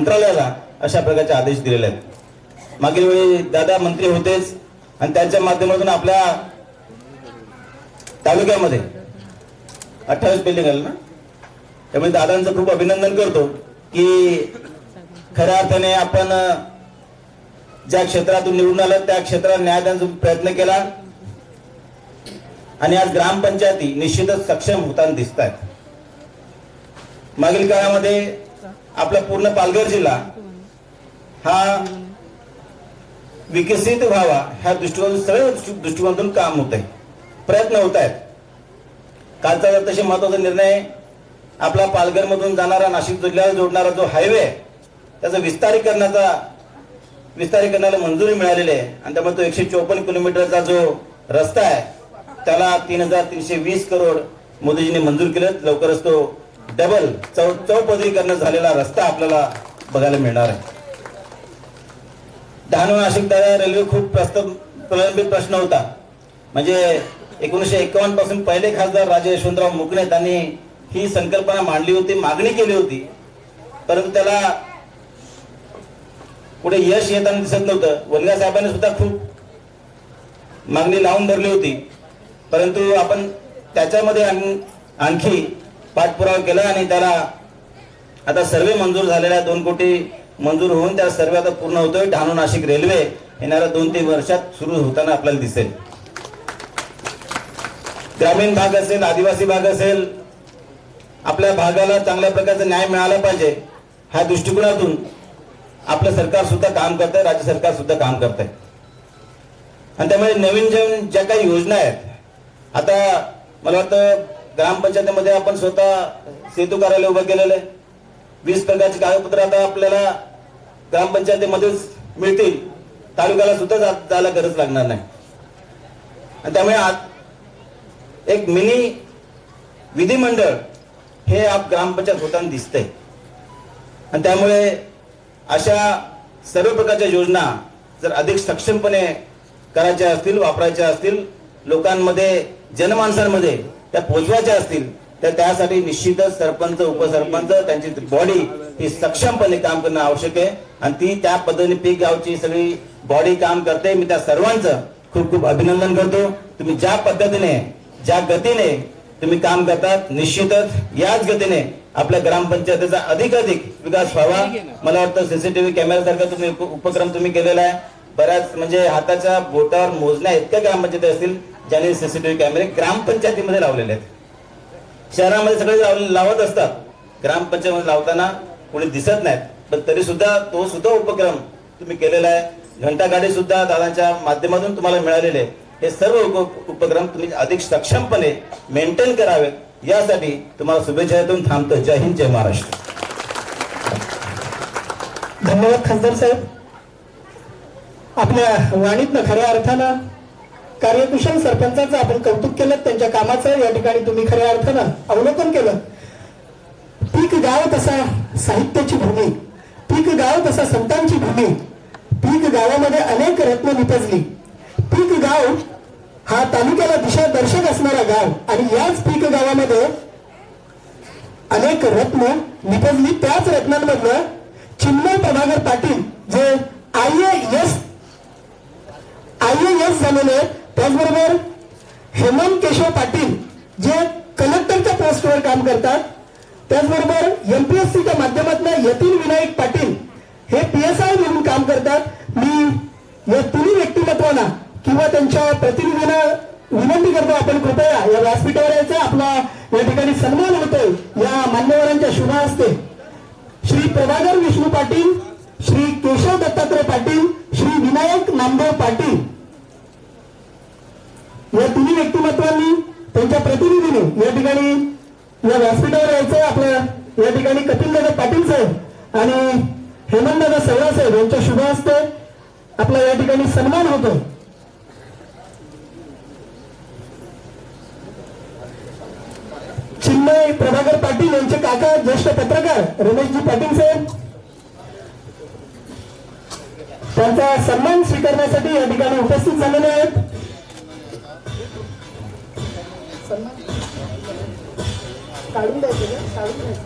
मंत्रालयाला अशा प्रकारचे आदेश दिलेले आहेत। मागील वेळी दादा मंत्री होतेच आणि त्यांच्या माध्यमातून आपल्या तालुक्यामध्ये 28 बिल्डिंग आले ना, त्यामुळे दादांचं खूप अभिनंदन करतो की खऱ्या अर्थाने आपण ज्या क्षेत्रातून निवडून आलं त्या क्षेत्रात न्याय देण्याचा प्रयत्न केला आणि आज ग्रामपंचायती निश्चितच सक्षम होताना दिसत आहेत। मागील काळामध्ये आपला पूर्ण पालघर जिल्हा हा विकसित व्हावा ह्या दृष्टिकोनातून सगळ्या दृष्टिकोनातून काम होत आहे, प्रयत्न होत आहेत। कालचा अतिशय महत्वाचा निर्णय आपला पालघर मधून जाणारा नाशिक जिल्ह्याला जोडणारा जो हायवे त्याचा विस्तारीकरणाला मंजुरी मिळालेली आहे आणि त्यामुळे तो 154 किलोमीटरचा जो रस्ता आहे त्याला 3,320 करोड मोदीजींनी मंजूर केले। लवकरच तो डबल चौपदरीकरण झालेला रस्ता आपल्याला बघायला मिळणार आहे। डहाणू नाशिक रेल्वे खूप प्रलंबित प्रश्न होता, म्हणजे 1951 पासून पहिले खासदार राजे यशवंतराव मुकणे त्यांनी ही संकल्पना मांडली होती, मागणी केली होती, परंतु त्याला पुढे यश येताना दिसत नव्हतं। वनगा साहेबांनी सुद्धा खूप मागणी लावून धरली होती, परंतु आपण त्याच्यामध्ये आणखी पाठपुरावा केला आणि त्याला आता सर्वे मंजूर झालेला 2 कोटी मंजूर होऊन त्या सर्वे आता पूर्ण होतोय। डहाणू नाशिक रेल्वे येणाऱ्या 2-3 वर्षात सुरू होताना आपल्याला दिसेल। ग्रामीण भाग असेल, आदिवासी भाग असेल, आपल्या भागाला चांगल्या प्रकारचा न्याय मिळाला पाहिजे ह्या दृष्टिकोनातून आपलं सरकार सुद्धा काम करत आहे, राज्य सरकार सुद्धा काम करत आहे। आणि त्यामुळे नवीन ज्या काही योजना आहेत, आता मला वाटतं ग्रामपंचायतीमध्ये आपण स्वतः सेतू कार्यालय उभं केलेलं आहे। 20 प्रकारची कागदपत्र आता आपल्याला ग्रामपंचायतीमध्येच मिळतील, तालुक्याला सुद्धा जायला गरज लागणार नाही। आणि त्यामुळे आज एक मिनी विधिमंडळ हे आप ग्रामपंचायत होताना दिसतंय आणि त्यामुळे अशा सर्व प्रकारच्या योजना जर अधिक सक्षमपणे करायच्या असतील, वापरायच्या असतील, लोकांमध्ये जनमानसांमध्ये त्या पोहोचवायच्या असतील तर त्यासाठी निश्चितच सरपंच, उपसरपंच त्यांची बॉडी ही सक्षमपणे काम करणं आवश्यक आहे आणि ती त्या पद्धतीने पीक गावची सगळी बॉडी काम करते। मी त्या सर्वांचं खूप खूप अभिनंदन करतो। तुम्ही ज्या पद्धतीने, ज्या गतीने तुम्ही काम करतात, निश्चितच याच गतीने आपल्या ग्रामपंचायतीचा अधिकाधिक विकास व्हावा। मला वाटतं सीसीटीव्ही कॅमेऱ्यासारखा तुम्ही उपक्रम तुम्ही केलेला आहे। बऱ्याच म्हणजे हाताच्या बोटावर मोजण्या इतक्या ग्रामपंचायती असतील ज्यांनी सीसीटीव्ही कॅमेरे ग्रामपंचायतीमध्ये लावलेले आहेत। शहरामध्ये सगळे लावत असतात, ग्रामपंचायतीमध्ये लावताना कोणी दिसत नाहीत, पण तरी सुद्धा तो सुद्धा उपक्रम तुम्ही केलेला आहे। घंटा गाडी सुद्धा दादांच्या माध्यमातून तुम्हाला मिळालेले आहे। हे सर्व उपक्रम तुम्ही अधिक सक्षमपणे मेंटेन करावेत यासाठी तुम्हाला शुभेच्छा देऊन थांबतो। जय हिंद, जय महाराष्ट्र। धन्यवाद खासदार साहेब। आपल्या वाणीतनं खऱ्या अर्थानं कार्यकुशल सरपंचाचं आपण कौतुक केलं, त्यांच्या कामाचं या ठिकाणी तुम्ही खऱ्या अर्थानं अवलोकन केलं। पीक गाव तसा साहित्याची भूमी, पीक गाव तसा संतांची भूमी, पीक गावामध्ये अनेक रत्न निपजली। पीक गाव हा तालुक्याला दिशा दर्शक असणारा गाव आणि याच पीक गावामध्ये अनेक रत्न निपजली। त्याच रत्नांमधलं चिन्मय प्रभाकर पाटील जे IAS झालेले, त्याचबरोबर हेमंत केशव पाटील जे कलेक्टरच्या पोस्टवर काम करतात, त्याचबरोबर MPSCच्या माध्यमातून यतीन विनायक पाटील हे PSI म्हणून काम करतात। मी या तिन्ही व्यक्तिमत्वांना किंवा त्यांच्या प्रतिनिधींना विनंती करतो, आपण कृपया या व्यासपीठावर यायचं, आपला या ठिकाणी सन्मान होतोय या मान्यवरांच्या शुभ हस्ते। श्री प्रभाकर विष्णू पाटील, श्री केशव दत्तात्रय पाटील, श्री विनायक नामदेव पाटील या तिन्ही व्यक्तिमत्वांनी त्यांच्या प्रतिनिधीने या ठिकाणी या व्यासपीठावर यायचं। आपलं या ठिकाणी कपिलदादा पाटील साहेब आणि हेमंतदादा सवरा साहेब यांच्या शुभ हस्ते आपला या ठिकाणी सन्मान होतो। चिन्मय प्रभाकर पाटील यांचे काका ज्येष्ठ पत्रकार रमेशजी पाटील साहेब, त्यांचा सन्मान स्वीकारण्यासाठी या ठिकाणी उपस्थित झालेले आहेत। काढून द्यायचे, काढून द्यायचे।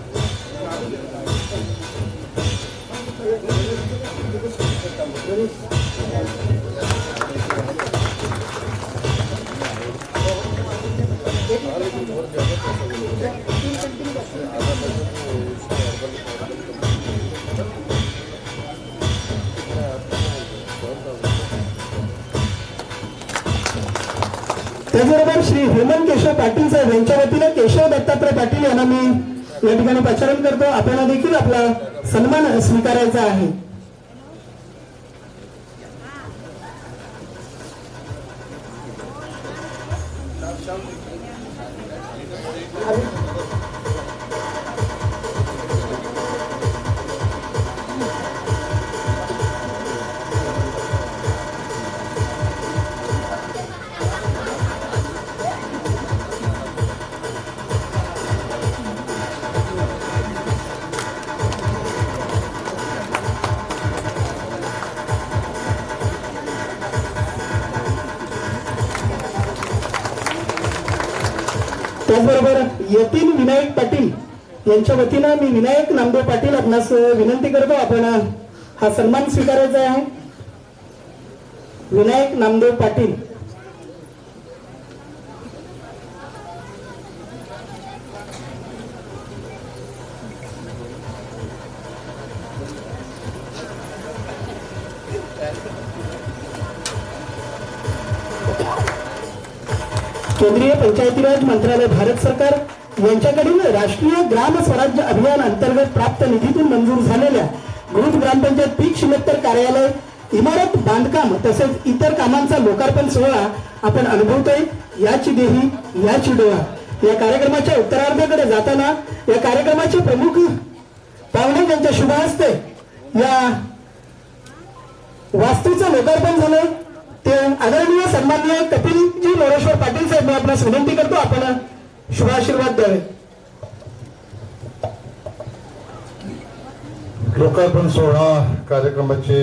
त्याचबरोबर श्री हेमंत केशव पाटील साहेब यांच्या वतीने केशव दत्तात्रय पाटील यांना मी या ठिकाणी पाचारण करतो. आपल्याला देखील आपला सन्मान स्वीकारायचा आहे. त्याचबरोबर यतीन विनायक पाटील यांच्या वतीनं मी विनायक नामदेव पाटील आपणास विनंती करतो, आपण हा सन्मान स्वीकारायचा आहे. विनायक नामदेव पाटील. केंद्रीय पंचायती राज मंत्रालय भारत सरकार यांच्याकडील राष्ट्रीय ग्राम स्वराज्य अभियान अंतर्गत प्राप्त निधीतून मंजूर झालेल्या ग्रुप ग्रामपंचायत पीक शिल्लक कार्यालय इमारत बांधकाम तसेच इतर कामांचा लोकार्पण सोहळा आपण अनुभवतोय. याची देही याची डोळा या कार्यक्रमाच्या उत्तरार्धाकडे जाताना या कार्यक्रमाचे प्रमुख पाहुणे त्यांच्या शुभ हस्ते या वास्तूचं लोकार्पण झालं. ते आदरणीय सन्माननीय कपिलजी मोरेश्वर पाटील साहेब, मी आपणास विनंती करतो आपण शुभाशीर्वाद द्यावे. लोकार्पण सोहळा कार्यक्रमाचे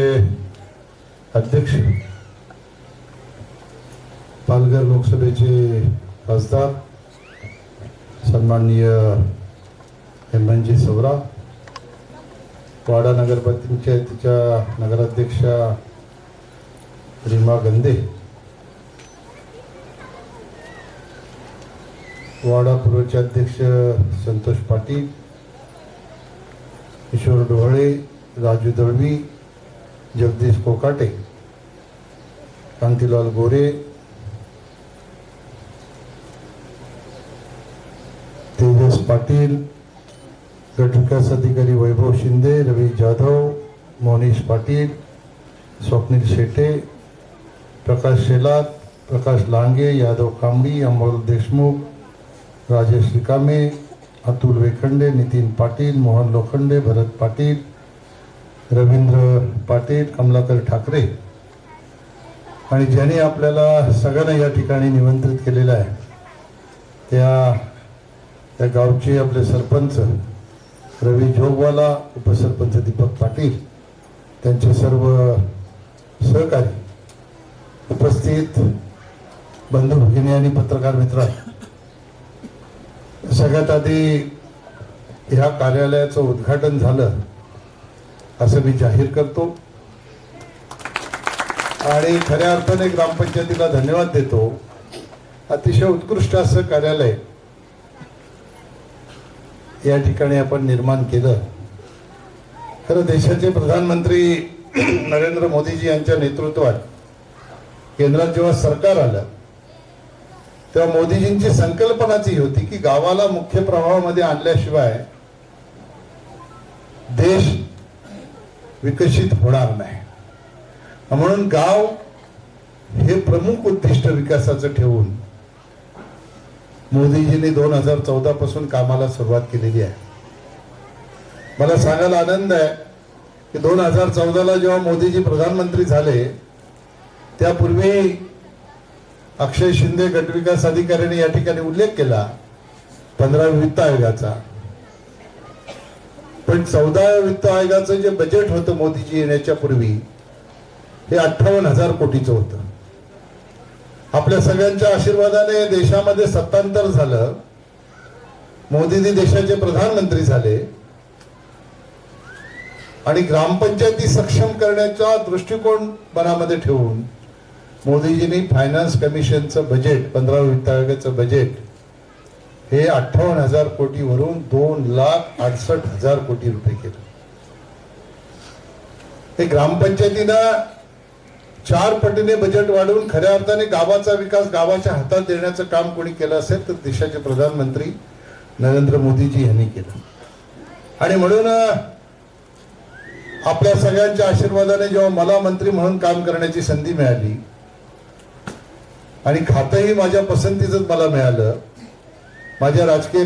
अध्यक्ष पालघर लोकसभेचे खासदार सन्माननीय हेमंतजी सवरा, वाडा नगरपंचायतीच्या नगराध्यक्षा रीमा गंदे, वाडा पूर्वचे अध्यक्ष संतोष पाटील, किशोर डोहळे, राजू दळवी, जगदीश कोकाटे, कांतीलाल गोरे, तेजस पाटील, गट विकास अधिकारी वैभव शिंदे, रवी जाधव, मोनीश पाटील, स्वप्नील शेटे, प्रकाश शेलार, प्रकाश लांगे, यादव कांबळी, अमोल देशमुख, राजेश रिकामे, अतुल वेखंडे, नितीन पाटील, मोहन लोखंडे, भरत पाटील, रवींद्र पाटील, कमलाकर ठाकरे आणि ज्यांनी आपल्याला सगळ्यांना या ठिकाणी निमंत्रित केलेलं आहे त्या गावचे आपले सरपंच रवी जोगवाला, उपसरपंच दीपक पाटील, त्यांचे सर्व सहकारी, उपस्थित बंधू भगिनी आणि पत्रकार मित्र, सगळ्यात आधी ह्या कार्यालयाचं उद्घाटन झालं असं मी जाहीर करतो आणि खऱ्या अर्थाने ग्रामपंचायतीला धन्यवाद देतो. अतिशय उत्कृष्ट असं कार्यालय या ठिकाणी आपण निर्माण केलं. खरं देशाचे प्रधानमंत्री नरेंद्र मोदीजी यांच्या नेतृत्वात केंद्रात जेव्हा सरकार आलं तेव्हा मोदीजींची संकल्पनाच ही होती की गावाला मुख्य प्रवाहामध्ये आणल्याशिवाय देश विकसित होणार नाही. म्हणून गाव हे प्रमुख उद्दिष्ट विकासाचं ठेवून मोदीजींनी 2014 पासून कामाला सुरुवात केलेली आहे. मला सांगायला आनंद आहे की 2014ला जेव्हा मोदीजी प्रधानमंत्री झाले त्यापूर्वी अक्षय शिंदे गटविकास अधिकाऱ्यांनी या ठिकाणी उल्लेख केला 15व्या वित्त आयोगाचा, पण 14व्या वित्त आयोगाचं जे बजेट होतं मोदीजी येण्याच्या पूर्वी हे 58,000 कोटीचं होतं. आपल्या सगळ्यांच्या आशीर्वादाने देशामध्ये सत्तांतर झालं, मोदीजी देशाचे प्रधानमंत्री झाले आणि ग्रामपंचायती सक्षम करण्याचा दृष्टिकोन मनामध्ये ठेवून मोदीजींनी फायनान्स कमिशनचं बजेट 15 वित्त आयोगाचं बजेट हे 58,000 कोटीवरून 2,68,000 कोटी रुपये केलं. हे ग्रामपंचायतीनं 4 पटीने बजेट वाढवून खऱ्या अर्थाने गावाचा विकास गावाच्या हातात देण्याचं काम कोणी केलं असेल तर देशाचे प्रधानमंत्री नरेंद्र मोदीजी यांनी केलं. आणि म्हणून आपल्या सगळ्यांच्या आशीर्वादाने जेव्हा मला मंत्री म्हणून काम करण्याची संधी मिळाली आणि खातंही माझ्या पसंतीचंच मला मिळालं, माझ्या राजकीय